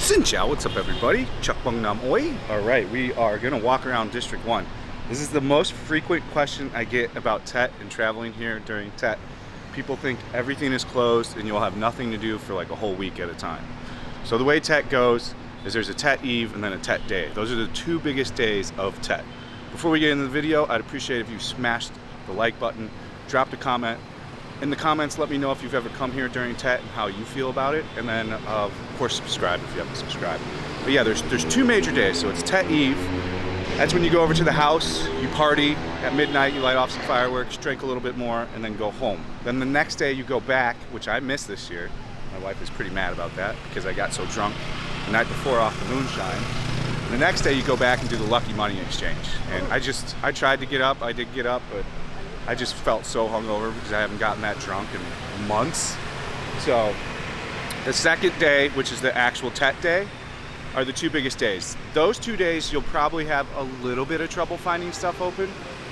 Xin chào, what's up everybody? Chuck Bung Nam Oi. Alright, we are gonna walk around District 1. This is the most frequent question I get about TET and traveling here during TET. People think everything is closed and you'll have nothing to do for like a whole week at a time. So the way TET goes is there's a TET Eve and then a TET day. Those are the two biggest days of TET. Before we get into the video, I'd appreciate if you smashed the like button, dropped a comment. In the comments, let me know if you've ever come here during TET and how you feel about it. And then, of course, subscribe if you haven't subscribed. But yeah, there's two major days. So it's TET Eve. That's when you go over to the house, you party. At midnight, you light off some fireworks, drink a little bit more, and then go home. Then the next day, you go back, which I missed this year. My wife is pretty mad about that because I got so drunk the night before off the moonshine. The next day, you go back and do the lucky money exchange. And I tried to get up. I did get up, but I just felt so hungover because I haven't gotten that drunk in months. So the second day, which is the actual TET day, are the two biggest days. Those 2 days, you'll probably have a little bit of trouble finding stuff open,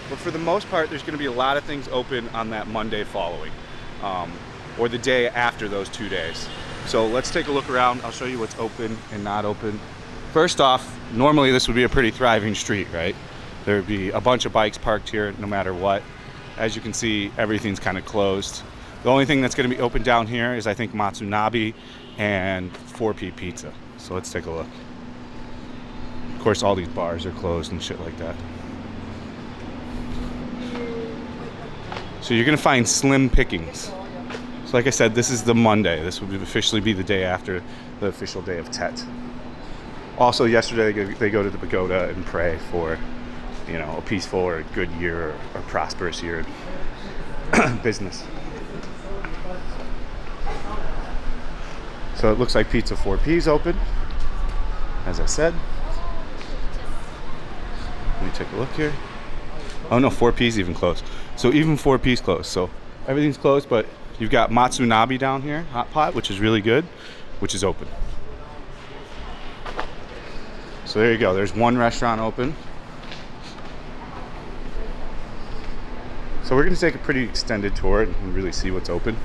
but for the most part, there's gonna be a lot of things open on that Monday following, or the day after those 2 days. So let's take a look around. I'll show you what's open and not open. First off, normally this would be a pretty thriving street, right? There would be a bunch of bikes parked here no matter what. As you can see, everything's kind of closed. The only thing that's going to be open down here is I think Matsunabe and 4P Pizza. So let's take a look. Of course, all these bars are closed and shit like that. So you're going to find slim pickings. So like I said, this is the Monday. This would officially be the day after the official day of TET. Also, yesterday they go to the pagoda and pray for, you know, a peaceful or a good year or prosperous year in business. So it looks like Pizza 4P is open, as I said. Let me take a look here. Oh no, 4P is even closed. So even 4P is closed. So everything's closed, but you've got Matsunabe down here, hot pot, which is really good, which is open. So there you go. There's one restaurant open. So we're going to take a pretty extended tour and really see what's open.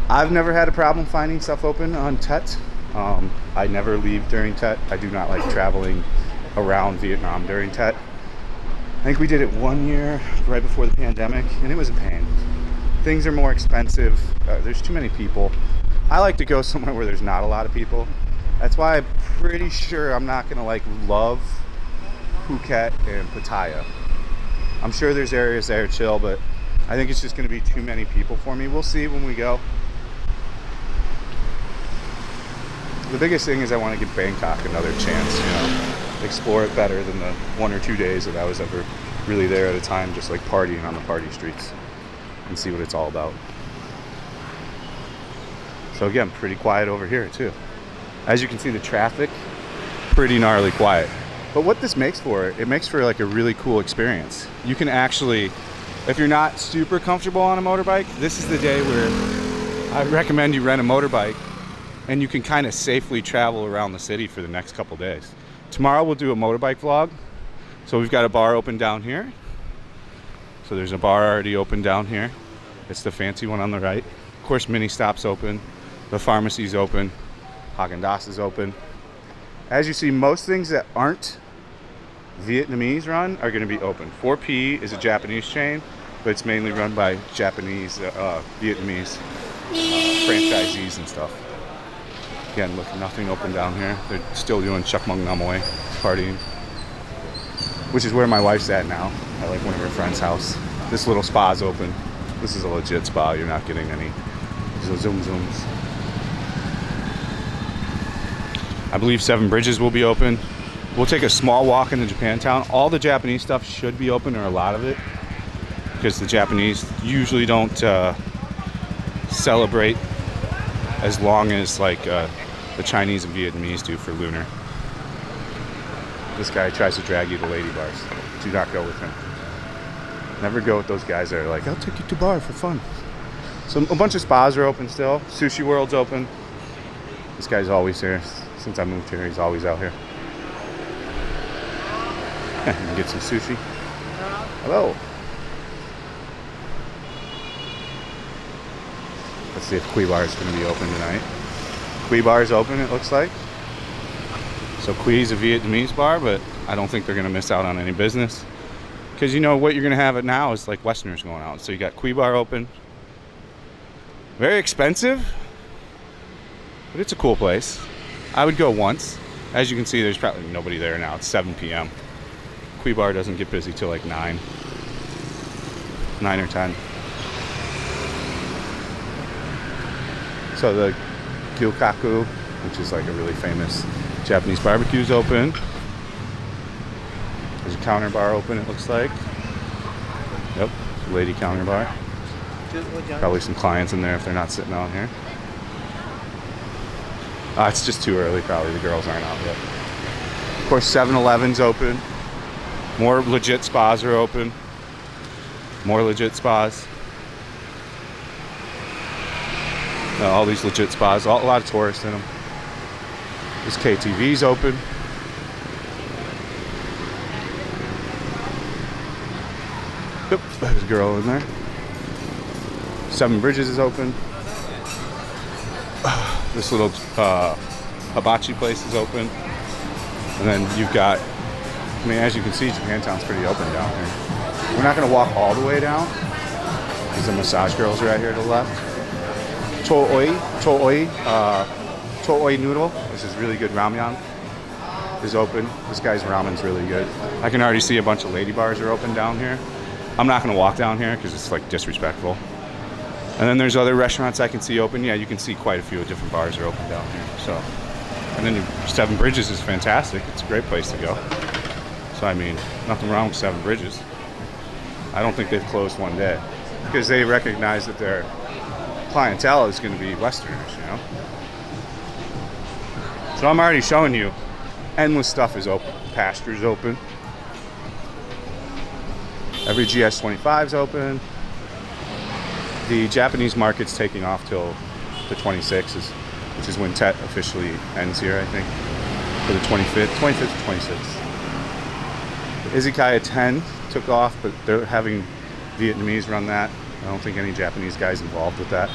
I've never had a problem finding stuff open on TET. I never leave during TET. I do not like traveling around Vietnam during TET. I think we did it 1 year right before the pandemic, and it was a pain. Things are more expensive. There's too many people. I like to go somewhere where there's not a lot of people. That's why I'm pretty sure I'm not going to like love Phuket and Pattaya. I'm sure there's areas that are chill, but I think it's just going to be too many people for me. We'll see when we go. The biggest thing is I want to give Bangkok another chance, you know, explore it better than the 1 or 2 days that I was ever really there at a time, just like partying on the party streets, and see what it's all about. So again, pretty quiet over here too. As you can see, the traffic, pretty gnarly quiet. But what this makes for it makes for like a really cool experience. You can actually, if you're not super comfortable on a motorbike, this is the day where I recommend you rent a motorbike and you can kind of safely travel around the city for the next couple days. Tomorrow we'll do a motorbike vlog. So we've got a bar open down here. So there's a bar already open down here. It's the fancy one on the right. Of course, Mini Stop's open. The pharmacy's open. Haagen-Dazs is open. As you see, most things that aren't Vietnamese run are going to be open. 4P is a Japanese chain, but it's mainly run by Japanese, Vietnamese franchisees and stuff. Again, look, nothing open down here. They're still doing Chak Mung Nam Oe, partying, which is where my wife's at now, at like one of her friend's house. This little spa's open. This is a legit spa. You're not getting any zooms. I believe Seven Bridges will be open. We'll take a small walk into Japantown. All the Japanese stuff should be open, or a lot of it, because the Japanese usually don't celebrate as long as like the Chinese and Vietnamese do for Lunar. This guy tries to drag you to lady bars. Do not go with him. Never go with those guys that are like, I'll take you to bar for fun. So a bunch of spas are open still. Sushi World's open. This guy's always here. Since I moved here, he's always out here. You can get some sushi. Hello. Let's see if Kui Bar is going to be open tonight. Kui bar is open, it looks like. So Kui is a Vietnamese bar, but I don't think they're gonna miss out on any business. Because you know what you're gonna have it now is like Westerners going out. So you got Kui bar open. Very expensive, but it's a cool place. I would go once. As you can see, there's probably nobody there now. It's 7 p.m. Kui bar doesn't get busy till like 9 or 10. So the Gilkaku, which is like a really famous Japanese barbecue, is open. There's a counter bar open, it looks like. Yep, lady counter bar. Probably some clients in there if they're not sitting out here. It's just too early, probably. The girls aren't out yet. Of course, 7-Eleven's open. More legit spas are open. More legit spas. All these legit spas. A lot of tourists in them. This KTV's open. Yep, there's a girl in there. Seven Bridges is open. This little hibachi place is open. And then you've got, I mean, as you can see, Japantown's pretty open down here. We're not going to walk all the way down because the massage girls are right here to the left. Cho Oi noodle. This is really good ramen. Is open. This guy's ramen's really good. I can already see a bunch of lady bars are open down here. I'm not going to walk down here because it's like disrespectful. And then there's other restaurants I can see open. Yeah, you can see quite a few different bars are open down here. So, and then Seven Bridges is fantastic. It's a great place to go. So I mean, nothing wrong with Seven Bridges. I don't think they've closed one day because they recognize that their clientele is going to be Westerners, you know. So I'm already showing you endless stuff is open. Pasture's open. Every GS25 is open. The Japanese market's taking off till the 26th, which is when TET officially ends here, I think, for the 25th to 26th. Izakaya 10 took off, but they're having Vietnamese run that. I don't think any Japanese guys involved with that.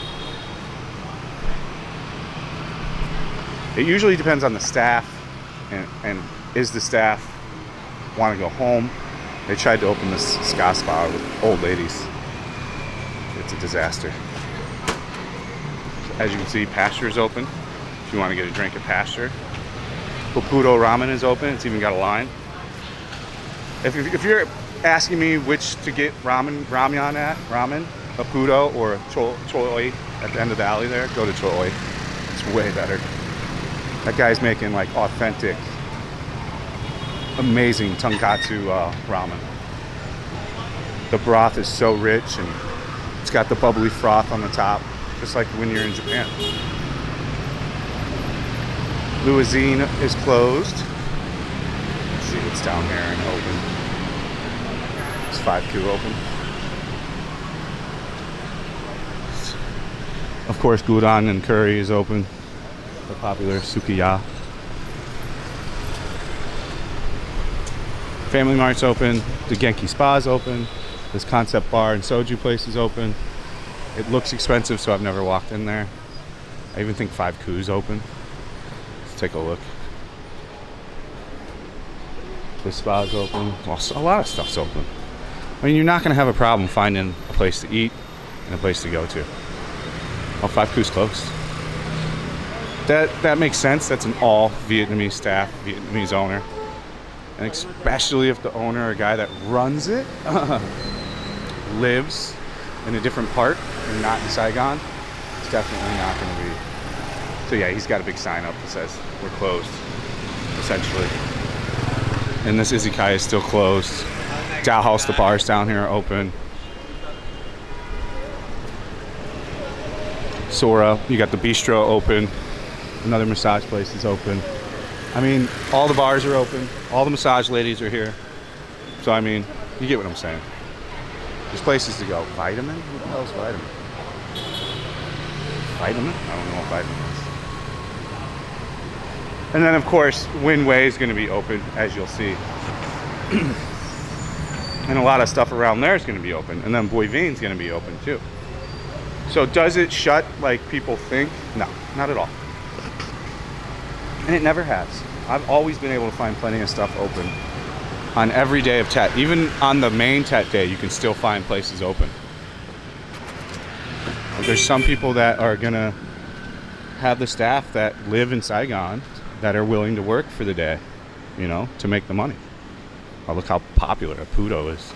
It usually depends on the staff, and is the staff want to go home. They tried to open this ska spa with old ladies. It's a disaster. As you can see, Pasture is open. If you want to get a drink at Pasture. Popudo Ramen is open. It's even got a line. If you're asking me which to get ramen at, Popudo or Choi at the end of the alley there, go to Choi. It's way better. That guy's making like authentic, amazing tonkatsu ramen. The broth is so rich and it's got the bubbly froth on the top, just like when you're in Japan. Louisine is closed. Let's see what's down there and open. It's 5Q open. Of course, Gudon and Curry is open. The popular Sukiya. Family Mart's open. The Genki Spa's open. This Concept Bar and Soju place is open. It looks expensive, so I've never walked in there. I even think 5Q's open. Let's take a look. This spa's open. Well, a lot of stuff's open. I mean, you're not going to have a problem finding a place to eat and a place to go to. Oh, 5Q's closed. That makes sense. That's an all Vietnamese staff, Vietnamese owner. And especially if the owner or guy that runs it lives in a different part and not in Saigon, it's definitely not going to be. So yeah, he's got a big sign up that says we're closed, essentially. And this Izakaya is still closed. Dow House, the bars down here are open. Sora, you got the bistro open. Another massage place is open. I mean, all the bars are open. All the massage ladies are here. So, I mean, you get what I'm saying. There's places to go. Vitamin? What the hell is Vitamin? Vitamin? I don't know what Vitamin is. And then, of course, Winway is going to be open, as you'll see. And a lot of stuff around there is going to be open. And then Boivin is going to be open, too. So, does it shut like people think? No, not at all. And it never has. I've always been able to find plenty of stuff open on every day of TET. Even on the main TET day, you can still find places open. There's some people that are gonna have the staff that live in Saigon that are willing to work for the day, you know, to make the money. Oh, look how popular Apudo is.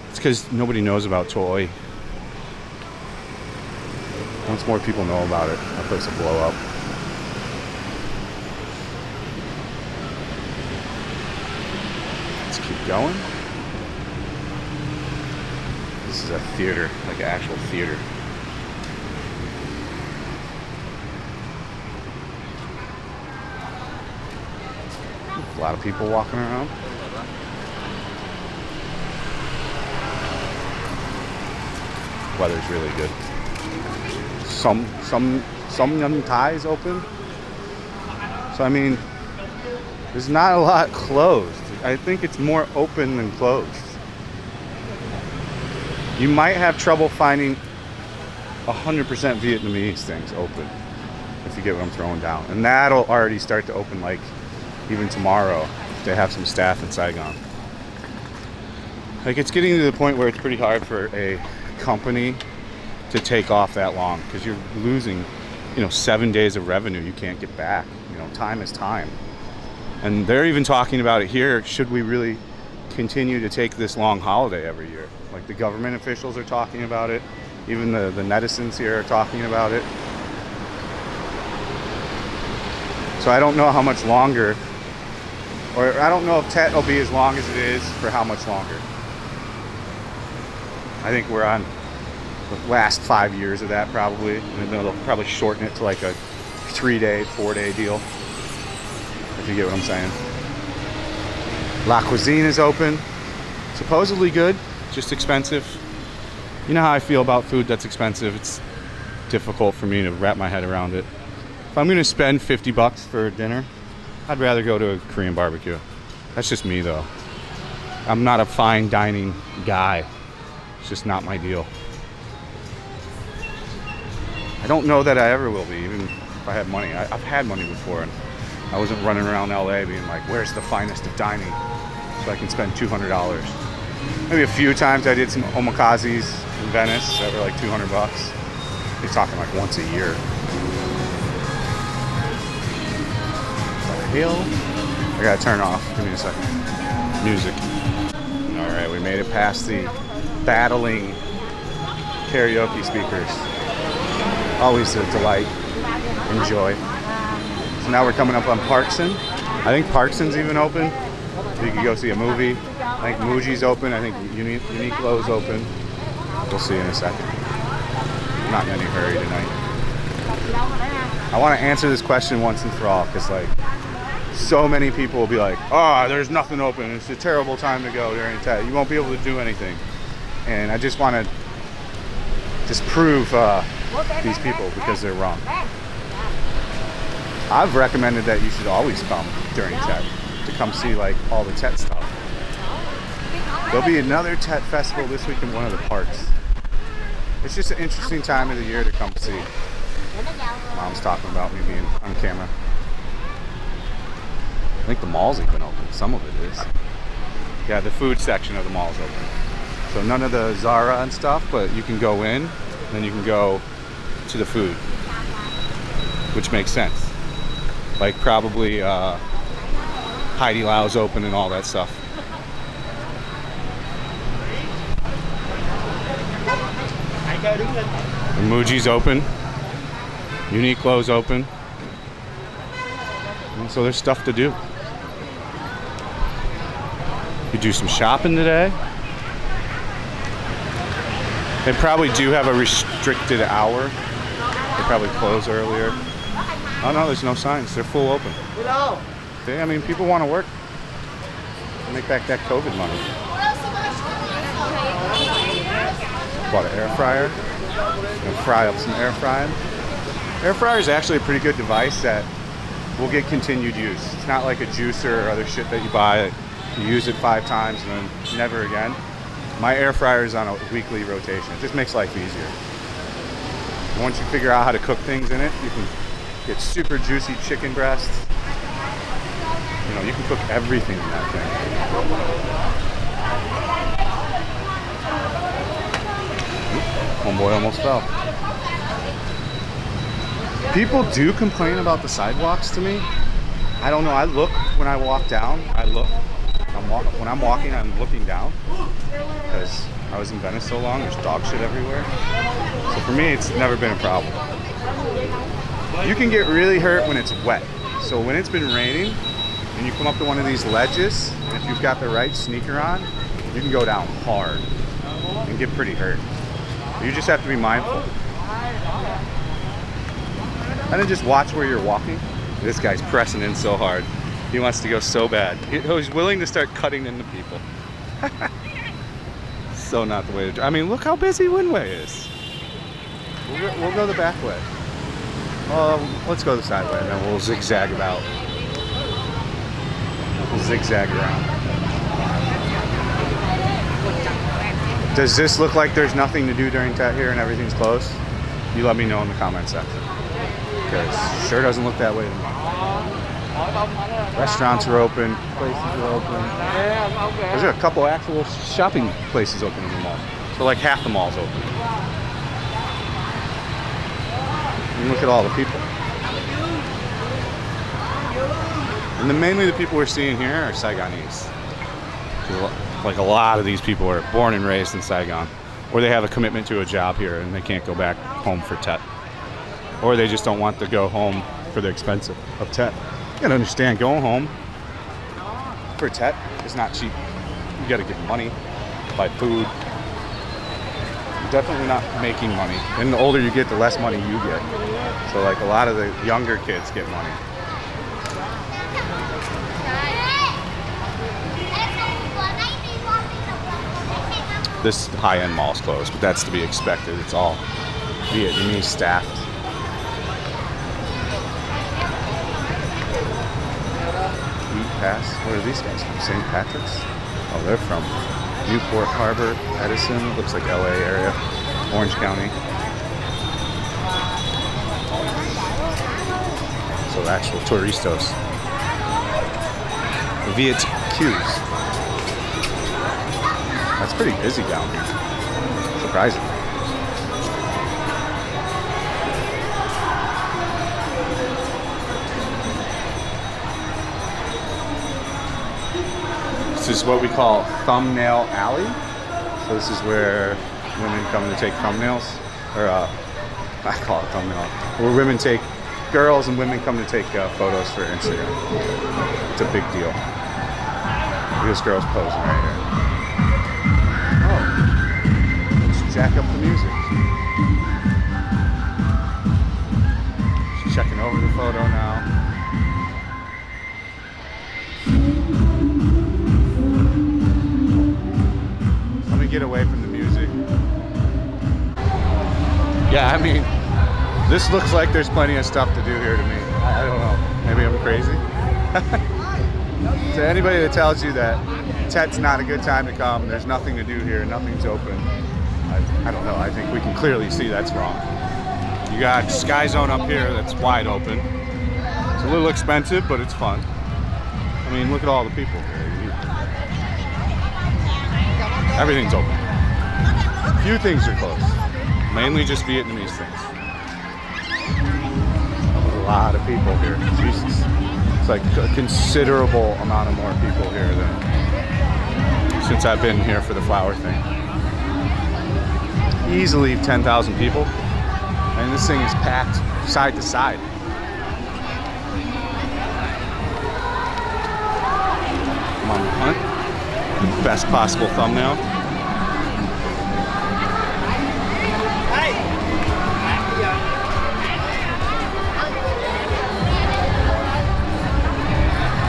It's because nobody knows about Toy. Once more people know about it, that place will blow up. Let's keep going. This is a theater, like an actual theater. A lot of people walking around. Weather's really good. Some young ties open. So I mean, there's not a lot closed. I think it's more open than closed. You might have trouble finding 100% Vietnamese things open, if you get what I'm throwing down. And that'll already start to open like even tomorrow if they have some staff in Saigon. Like, it's getting to the point where it's pretty hard for a company to take off that long, because you're losing, you know, 7 days of revenue you can't get back. You know, time is time. And they're even talking about it here. Should we really continue to take this long holiday every year? Like, the government officials are talking about it. Even the netizens here are talking about it. So I don't know how much longer, or I don't know if TET will be as long as it is for how much longer. I think we're on the last 5 years of that probably, and then they'll probably shorten it to like a 3-day, 4-day deal, if you get what I'm saying. La Cuisine is open. Supposedly good, just expensive. You know how I feel about food that's expensive. It's difficult for me to wrap my head around it. If I'm gonna spend 50 bucks for dinner, I'd rather go to a Korean barbecue. That's just me though. I'm not a fine dining guy. It's just not my deal. I don't know that I ever will be, even if I had money. I've had money before, and I wasn't running around LA being like, where's the finest of dining so I can spend $200. Maybe a few times I did some omakazes in Venice that were like 200 bucks. You're talking like once a year. Hill. I gotta turn off. Give me a second. Music. Alright, we made it past the battling karaoke speakers. Always a delight. Enjoy. So now we're coming up on Parkson. I think Parkson's even open. You can go see a movie. I think Muji's open. I think Uniqlo's open. We'll see in a second. I'm not in any hurry tonight. I want to answer this question once and for all, because like, so many people will be like, oh, there's nothing open. It's a terrible time to go during TET. You won't be able to do anything. And I just want to disprove these people because they're wrong. I've recommended that you should always come during TET to come see like all the TET stuff. There'll be another TET festival this week in one of the parks. It's just an interesting time of the year to come see. Mom's talking about me being on camera. I think the mall's even open. Some of it is. Yeah, the food section of the mall's open. So none of the Zara and stuff, but you can go in, and then you can go to the food, which makes sense. Like probably Heidi Lau's open and all that stuff. And Muji's open. Uniqlo's open. And so there's stuff to do. You do some shopping today. They probably do have a restricted hour. They probably close earlier. Oh no, there's no signs. They're full open. I mean, people want to work. Make back that COVID money. Bought an air fryer. Gonna fry up some air frying. Air fryer is actually a pretty good device that will get continued use. It's not like a juicer or other shit that you buy. You use it 5 times and then never again. My air fryer is on a weekly rotation. It just makes life easier. And once you figure out how to cook things in it, you can Get super juicy chicken breasts. You know, you can cook everything in that thing. Homeboy almost fell. People do complain about the sidewalks to me. I don't know. I look when I walk down. I look. When I'm walking, I'm looking down. Because I was in Venice so long, there's dog shit everywhere. So for me, it's never been a problem. You can get really hurt when it's wet. So when it's been raining and you come up to one of these ledges, and if you've got the right sneaker on, you can go down hard and get pretty hurt. You just have to be mindful. And then just watch where you're walking. This guy's pressing in so hard. He wants to go so bad. He's willing to start cutting into people. So not the way to. I mean, look how busy Winway is. We'll go the back way. Let's go the side way, and then we'll zigzag about. We'll zigzag around. Does this look like there's nothing to do during TET here and everything's closed? You let me know in the comment section. Because it sure doesn't look that way to me. Restaurants are open, places are open. There's a couple actual shopping places open in the mall. So like half the mall's open. And look at all the people. And then mainly the people we're seeing here are Saigonese. Like a lot of these people are born and raised in Saigon. Or they have a commitment to a job here and they can't go back home for TET. Or they just don't want to go home for the expense of TET. You gotta understand, going home for TET is not cheap. You gotta give money, buy food. You're definitely not making money. And the older you get, the less money you get. So like a lot of the younger kids get money. This high-end mall's closed, but that's to be expected. It's all Vietnamese staffed. Pass. Where are these guys from? St. Patrick's? Oh, they're from Newport Harbor, Edison. Looks like LA area. Orange County. So actual touristos. Viet Qs. That's pretty busy down here. Surprising. This is what we call Thumbnail Alley. So this is where women come to take thumbnails, or I call it thumbnail, where women take, girls and women come to take photos for Instagram. It's a big deal. This girl's posing right here. Oh, let's jack up the music. She's checking over the photo now. Get away from the music. Yeah, I mean, this looks like there's plenty of stuff to do here to me. I don't know. Maybe I'm crazy. To anybody that tells you that TET's not a good time to come, there's nothing to do here, nothing's open, I don't know. I think we can clearly see that's wrong. You got Sky Zone up here that's wide open. It's a little expensive, but it's fun. I mean, look at all the people here. Everything's open. Few things are closed. Mainly just Vietnamese things. A lot of people here. Jesus. It's like a considerable amount of more people here than since I've been here for the flower thing. Easily 10,000 people. And this thing is packed side to side. I'm on the hunt. Best possible thumbnail.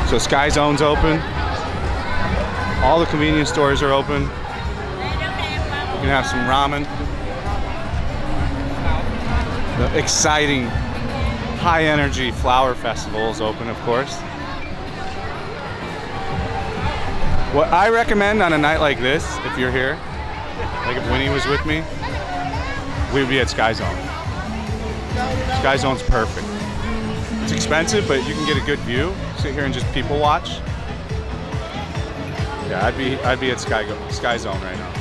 So Sky Zone's open. All the convenience stores are open. You can have some ramen. The exciting, high energy flower festival is open, of course. What I recommend on a night like this, if you're here, like if Winnie was with me, we'd be at Sky Zone. Sky Zone's perfect. expensive, but you can get a good view. Sit here and just people watch. Yeah, I'd be at Sky Zone right now.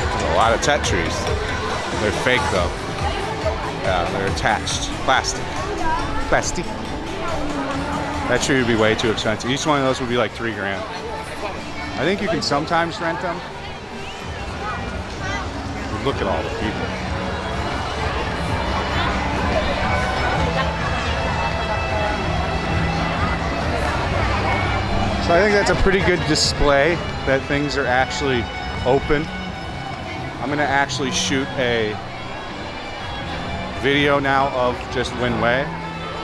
There's a lot of TET trees. They're fake though. Yeah, they're attached. Plastic. Plastic. That tree would be way too expensive. Each one of those would be like $3 grand. I think you can sometimes rent them. Look at all the people. So I think that's a pretty good display that things are actually open. I'm gonna actually shoot a video now of just Winway.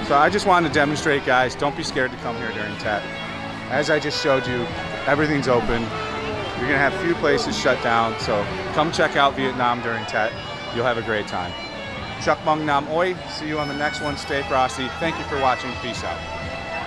So I just wanted to demonstrate, guys, don't be scared to come here during TET. As I just showed you, everything's open. You're gonna have few places shut down, so come check out Vietnam during TET. You'll have a great time. Chak Bang Nam Oi. See you on the next one. Stay frosty. Thank you for watching. Peace out.